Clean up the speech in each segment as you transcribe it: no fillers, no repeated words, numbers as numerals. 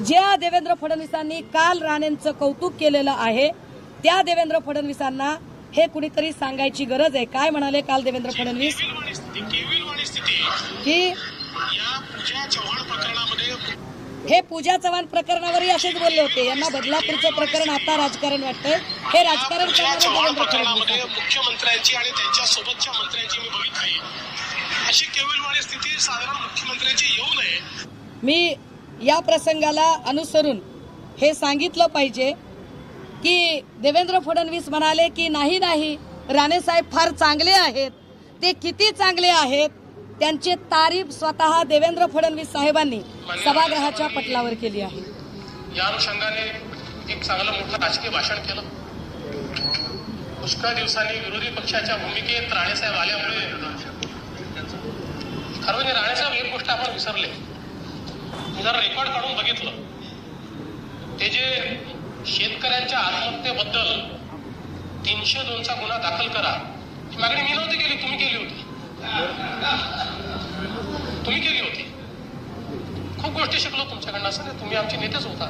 ज्या देवेंद्र फडणवीसांनी काल राणेंचं कौतुक केलेलं आहे त्या देवेंद्र फडणवीसांना हे कुणीतरी सांगायची गरज आहे। काय म्हणाले काल देवेंद्र फडणवीस की हे पूजा चव्हाण प्रकरणावरही असेच बोलले होते। यांना बदलापूरचं प्रकरण आता राजकारण वाटतंय। हे राजकारण देवेंद्र फडणवीस मुख्यमंत्र्यांची आणि त्यांच्या सोबतच्या मंत्र्यांची मी बघितली अशी केविलवाणी स्थिती साधारण मुख्यमंत्र्यांची येऊ नये। मी या प्रसंगाला अनुसरून हे सांगितलं पाहिजे की देवेंद्र फडणवीस म्हणाले की नाही राणे साहेब फार चांगले आहेत। ते किती चांगले आहेत त्यांची तारीफ स्वतः देवेंद्र फडणवीस साहेबांनी सभागृहाच्या पटलावर केली आहे। या अनुषंगाने एक चांगलं मोठं राजकीय भाषण केलं। पुष्कळ दिवसांनी विरोधी पक्षाच्या भूमिकेत राणेसाहेब आल्यामुळे खरं म्हणजे राणेसाहेब एक गोष्ट आपण विसरले। मी जरा रेकॉर्ड काढून बघितलं ते जे शेतकऱ्यांच्या आत्महत्येबद्दल 302चा गुन्हा दाखल करा ही मागणी मी नव्हती केली, तुम्ही केली होती। खूप गोष्टी शिकलो तुमच्याकडनं। असं तुम्ही आमचे नेतेच होता।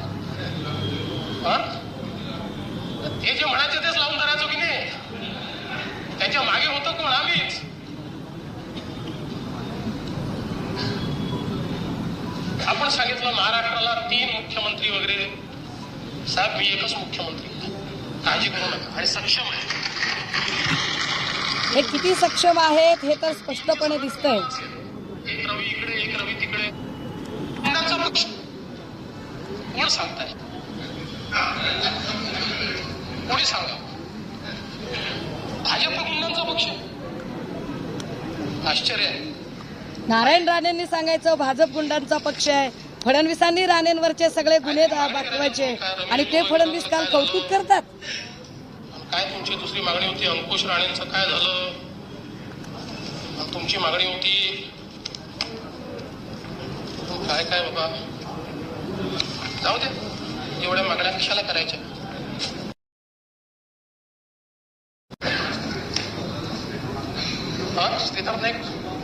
ते जे म्हणायचे तेच लावून धरायचो की नाही, त्याच्या मागे होतं कोण? आम्हीच। आपण सांगितलं महाराष्ट्राला 3 मुख्यमंत्री वगैरे, साहेब मी एकच मुख्यमंत्री, काळजी करू नका आणि सक्षम आहे। हे किती सक्षम आहेत हे तर स्पष्टपणे दिसतंय। एक रवी इकडे एक रवी तिकडे, गुंडांचा पक्ष कोण सांगताय? कोणी सांगा? भाजप गुंडांचा पक्ष? आश्चर्य आहे। नारायण राणेंनी सांगायचं भाजप गुंडांचा पक्ष आहे, फडणवीसांनी राणेंवरचे सगळे गुन्हे दाखवायचे आणि ते फडणवीस काल कौतुक करतात। काय तुमची दुसरी मागणी होती अंकुश राणेंचं काय झालं? तुमची मागणी होती काय काय बाबा, जाऊ दे, एवढ्या मागण्या कशाला करायच्या? ते तर नाही,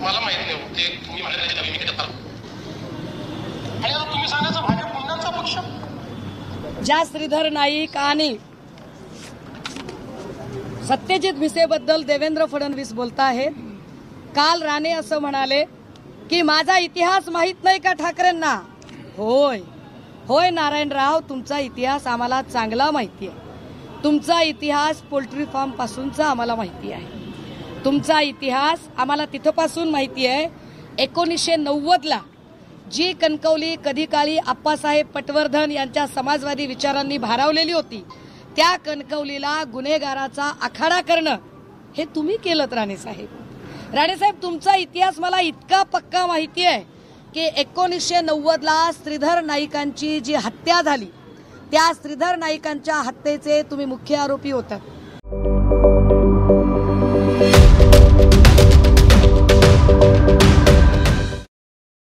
मला माहित नाही ते तुम्ही म्हणाले मी किती आणि आता तुम्ही सांगायचं भाजप गुंडांचा पक्ष। ज्या श्रीधर नाईक आणि सत्यजित भिसेबद्दल देवेंद्र फडणवीस बोलत आहेत, काल राणे असं म्हणाले की माझा इतिहास माहित नाही का ठाकरेंना? होय होय नारायणराव, तुमचा इतिहास आम्हाला चांगला माहिती आहे। तुमचा इतिहास पोल्ट्री फार्म पासूनचा आम्हाला माहिती आहे। तुमचा इतिहास आम्हाला तिथपासून माहिती आहे। 1990ला जी कणकवली कधी काळी आप्पासाहेब पटवर्धन यांच्या समाजवादी विचारांनी भारावलेली होती, त्या कणकवलीला गुन्हेगाराचा आखाडा करणं हे तुम्ही केलं राणेसाहेब। राणेसाहेब तुमचा इतिहास मला इतका पक्का माहिती आहे की 1990ला श्रीधर नाईकांची जी हत्या झाली त्या श्रीधर नाईकांच्या हत्येचे तुम्ही मुख्य आरोपी होतात।